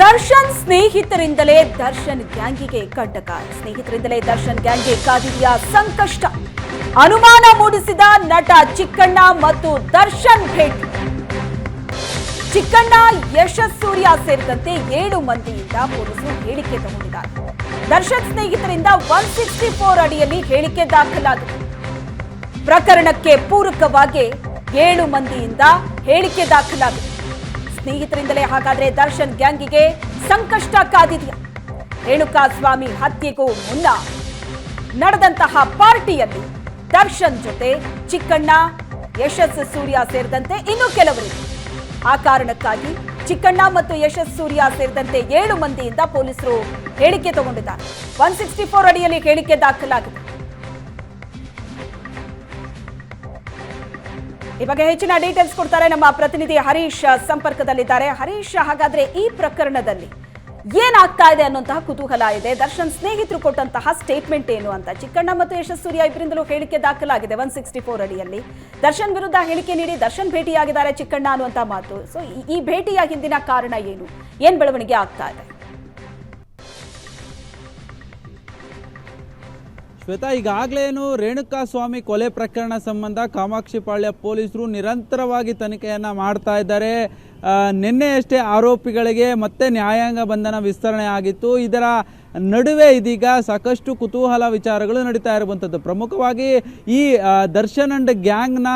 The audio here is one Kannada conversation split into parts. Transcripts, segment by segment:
ದರ್ಶನ್ ಸ್ನೇಹಿತರಿಂದಲೇ ದರ್ಶನ್ ಗ್ಯಾಂಗಿಗೆ ಕಂಟಕ. ಸ್ನೇಹಿತರಿಂದಲೇ ದರ್ಶನ್ ಗ್ಯಾಂಗ್ಗೆ ಕಾದಿದೆಯಾ ಸಂಕಷ್ಟ? ಅನುಮಾನ ಮೂಡಿಸಿದ ನಟ ಚಿಕ್ಕಣ್ಣ ಮತ್ತು ದರ್ಶನ್ ಭೇಟಿ. ಚಿಕ್ಕಣ್ಣ, ಯಶಸ್ ಸೂರ್ಯ ಸೇರಿದಂತೆ 7 ಮಂದಿಯಿಂದ ಪೊಲೀಸರು ಹೇಳಿಕೆ ತಗೊಂಡಿದ್ದಾರೆ. ದರ್ಶನ್ ಸ್ನೇಹಿತರಿಂದ 164 ಅಡಿಯಲ್ಲಿ ಹೇಳಿಕೆ ದಾಖಲಾಗಿದೆ. ಪ್ರಕರಣಕ್ಕೆ ಪೂರಕವಾಗಿ 7 ಮಂದಿಯಿಂದ ಹೇಳಿಕೆ ದಾಖಲಾಗಿದೆ. ಸ್ನೇಹಿತರಿಂದಲೇ ಹಾಗಾದ್ರೆ ದರ್ಶನ್ ಗ್ಯಾಂಗಿಗೆ ಸಂಕಷ್ಟ ಕಾದಿದೆಯಾ? ರೇಣುಕಾಸ್ವಾಮಿ ಹತ್ಯೆಗೂ ಮುನ್ನ ನಡೆದಂತಹ ಪಾರ್ಟಿಯಲ್ಲಿ ದರ್ಶನ್ ಜೊತೆ ಚಿಕ್ಕಣ್ಣ, ಯಶಸ್ ಸೂರ್ಯ ಸೇರಿದಂತೆ ಇನ್ನು ಕೆಲವರಿಗೆ. ಆ ಕಾರಣಕ್ಕಾಗಿ ಚಿಕ್ಕಣ್ಣ ಮತ್ತು ಯಶಸ್ ಸೂರ್ಯ ಸೇರಿದಂತೆ 7 ಮಂದಿಯಿಂದ ಪೊಲೀಸರು ಹೇಳಿಕೆ ತಗೊಂಡಿದ್ದಾರೆ. 164 ಅಡಿಯಲ್ಲಿ ಹೇಳಿಕೆ ದಾಖಲಾಗಿದೆ. ಈ ಬಗ್ಗೆ ಹೆಚ್ಚಿನ ಡೀಟೇಲ್ಸ್ ಕೊಡ್ತಾರೆ ನಮ್ಮ ಪ್ರತಿನಿಧಿ ಹರೀಶ್ ಸಂಪರ್ಕದಲ್ಲಿದ್ದಾರೆ. ಹರೀಶ್, ಹಾಗಾದ್ರೆ ಈ ಪ್ರಕರಣದಲ್ಲಿ ಏನಾಗ್ತಾ ಇದೆ ಅನ್ನುವಂತಹ ಕುತೂಹಲ ಇದೆ. ದರ್ಶನ್ ಸ್ನೇಹಿತರು ಕೊಟ್ಟಂತಹ ಸ್ಟೇಟ್ಮೆಂಟ್ ಏನು ಅಂತ. ಚಿಕ್ಕಣ್ಣ ಮತ್ತು ಯಶಸ್ ಸೂರ್ಯ ಇಬ್ಬರಿಂದಲೂ ಹೇಳಿಕೆ ದಾಖಲಾಗಿದೆ 164 ಅಡಿಯಲ್ಲಿ. ದರ್ಶನ್ ವಿರುದ್ಧ ಹೇಳಿಕೆ ನೀಡಿ ದರ್ಶನ್ ಭೇಟಿಯಾಗಿದ್ದಾರೆ ಚಿಕ್ಕಣ್ಣ ಅನ್ನುವಂತಹ ಮಾತು. ಸೊ ಈ ಭೇಟಿಯ ಹಿಂದಿನ ಕಾರಣ ಏನು, ಏನ್ ಬೆಳವಣಿಗೆ ಆಗ್ತಾ ಇದೆ? ಶ್ವೇತಾ, ಈಗಾಗಲೇನು ರೇಣುಕಾಸ್ವಾಮಿ ಕೊಲೆ ಪ್ರಕರಣ ಸಂಬಂಧ ಕಾಮಾಕ್ಷಿಪಾಳ್ಯ ಪೊಲೀಸರು ನಿರಂತರವಾಗಿ ತನಿಖೆಯನ್ನು ಮಾಡ್ತಾ ಇದ್ದಾರೆ. ನಿನ್ನೆಯಷ್ಟೇ ಆರೋಪಿಗಳಿಗೆ ಮತ್ತೆ ನ್ಯಾಯಾಂಗ ಬಂಧನ ವಿಸ್ತರಣೆ ಆಗಿತ್ತು. ಇದರ ನಡುವೆ ಇದೀಗ ಸಾಕಷ್ಟು ಕುತೂಹಲ ವಿಚಾರಗಳು ನಡೀತಾ ಇರುವಂಥದ್ದು. ಪ್ರಮುಖವಾಗಿ ಈ ದರ್ಶನ್ ಅಂಡ್ ಗ್ಯಾಂಗ್ನ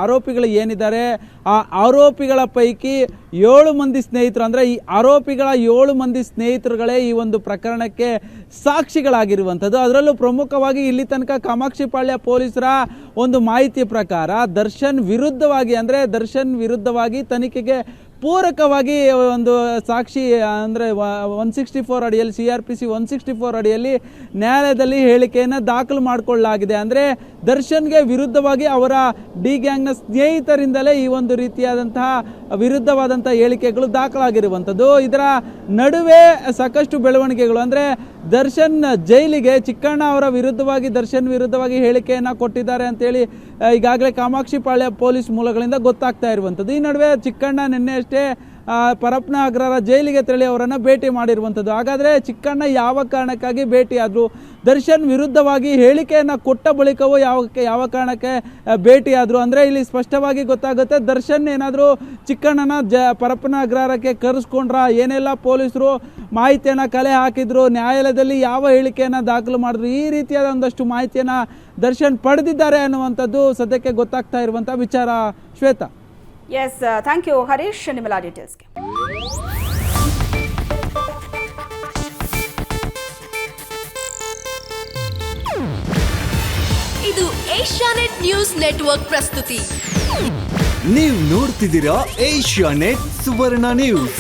ಆರೋಪಿಗಳು ಏನಿದ್ದಾರೆ, ಆ ಆರೋಪಿಗಳ ಪೈಕಿ 7 ಮಂದಿ ಸ್ನೇಹಿತರು, ಅಂದರೆ ಈ ಆರೋಪಿಗಳ 7 ಮಂದಿ ಸ್ನೇಹಿತರುಗಳೇ ಈ ಒಂದು ಪ್ರಕರಣಕ್ಕೆ ಸಾಕ್ಷಿಗಳಾಗಿರುವಂಥದ್ದು. ಅದರಲ್ಲೂ ಪ್ರಮುಖವಾಗಿ ಇಲ್ಲಿ ತನಕ ಕಾಮಾಕ್ಷಿಪಾಳ್ಯ ಪೊಲೀಸರ ಒಂದು ಮಾಹಿತಿ ಪ್ರಕಾರ ದರ್ಶನ್ ವಿರುದ್ಧವಾಗಿ ತನಿಖೆಗೆ ಪೂರಕವಾಗಿ ಒಂದು ಸಾಕ್ಷಿ ಅಂದರೆ 164 ಅಡಿಯಲ್ಲಿ CRPC 164 ಅಡಿಯಲ್ಲಿ ನ್ಯಾಯಾಲಯದಲ್ಲಿ ಹೇಳಿಕೆಯನ್ನು ದಾಖಲು ಮಾಡಿಕೊಳ್ಳಲಾಗಿದೆ. ಅಂದರೆ ದರ್ಶನ್ಗೆ ವಿರುದ್ಧವಾಗಿ ಅವರ ಡಿ ಗ್ಯಾಂಗ್ನ ಸ್ನೇಹಿತರಿಂದಲೇ ಈ ಒಂದು ರೀತಿಯಾದಂತಹ ವಿರುದ್ಧವಾದಂಥ ಹೇಳಿಕೆಗಳು ದಾಖಲಾಗಿರುವಂಥದ್ದು. ಇದರ ನಡುವೆ ಸಾಕಷ್ಟು ಬೆಳವಣಿಗೆಗಳು, ಅಂದರೆ ದರ್ಶನ್ ಜೈಲಿಗೆ ಚಿಕ್ಕಣ್ಣ ಅವರ ದರ್ಶನ್ ವಿರುದ್ಧವಾಗಿ ಹೇಳಿಕೆಯನ್ನು ಕೊಟ್ಟಿದ್ದಾರೆ ಅಂತೇಳಿ ಈಗಾಗಲೇ ಕಾಮಾಕ್ಷಿಪಾಳ್ಯ ಪೊಲೀಸ್ ಮೂಲಗಳಿಂದ ಗೊತ್ತಾಗ್ತಾ ಇರುವಂಥದ್ದು. ಈ ನಡುವೆ ಚಿಕ್ಕಣ್ಣ ನಿನ್ನೆ ಅಷ್ಟೇ ಪರಪ್ಪನ ಅಗ್ರಹಾರ ಜೈಲಿಗೆ ತೆರಳಿ ಅವರನ್ನು ಭೇಟಿ ಮಾಡಿರುವಂಥದ್ದು. ಹಾಗಾದರೆ ಚಿಕ್ಕಣ್ಣ ಯಾವ ಕಾರಣಕ್ಕಾಗಿ ಭೇಟಿಯಾದರು? ದರ್ಶನ್ ವಿರುದ್ಧವಾಗಿ ಹೇಳಿಕೆಯನ್ನು ಕೊಟ್ಟ ಬಳಿಕವೂ ಯಾವ ಕಾರಣಕ್ಕೆ ಭೇಟಿಯಾದರು? ಅಂದರೆ ಇಲ್ಲಿ ಸ್ಪಷ್ಟವಾಗಿ ಗೊತ್ತಾಗುತ್ತೆ, ದರ್ಶನ್ ಏನಾದರೂ ಚಿಕ್ಕಣ್ಣನ ಪರಪ್ಪನ ಅಗ್ರಹಾರಕ್ಕೆ ಕರೆಸ್ಕೊಂಡ್ರ, ಏನೆಲ್ಲ ಪೊಲೀಸರು ಮಾಹಿತಿಯನ್ನು ಕಲೆ ಹಾಕಿದ್ರು, ನ್ಯಾಯಾಲಯದಲ್ಲಿ ಯಾವ ಹೇಳಿಕೆಯನ್ನು ದಾಖಲು ಮಾಡಿದ್ರು, ಈ ರೀತಿಯಾದ ಒಂದಷ್ಟು ಮಾಹಿತಿಯನ್ನು ದರ್ಶನ್ ಪಡೆದಿದ್ದಾರೆ ಅನ್ನುವಂಥದ್ದು ಸದ್ಯಕ್ಕೆ ಗೊತ್ತಾಗ್ತಾ ಇರುವಂಥ ವಿಚಾರ. Shweta. Yes, thank you Harish ನಿಮ್ಮೆಲ್ಲ ಡೀಟೇಲ್ಸ್ಗೆ. ಇದು ಏಷ್ಯಾನೆಟ್ ನ್ಯೂಸ್ ನೆಟ್ವರ್ಕ್ ಪ್ರಸ್ತುತಿ. ನೀವು ನೋಡ್ತಿದ್ದೀರಾ ಏಷ್ಯಾನೆಟ್ ಸುವರ್ಣ ನ್ಯೂಸ್.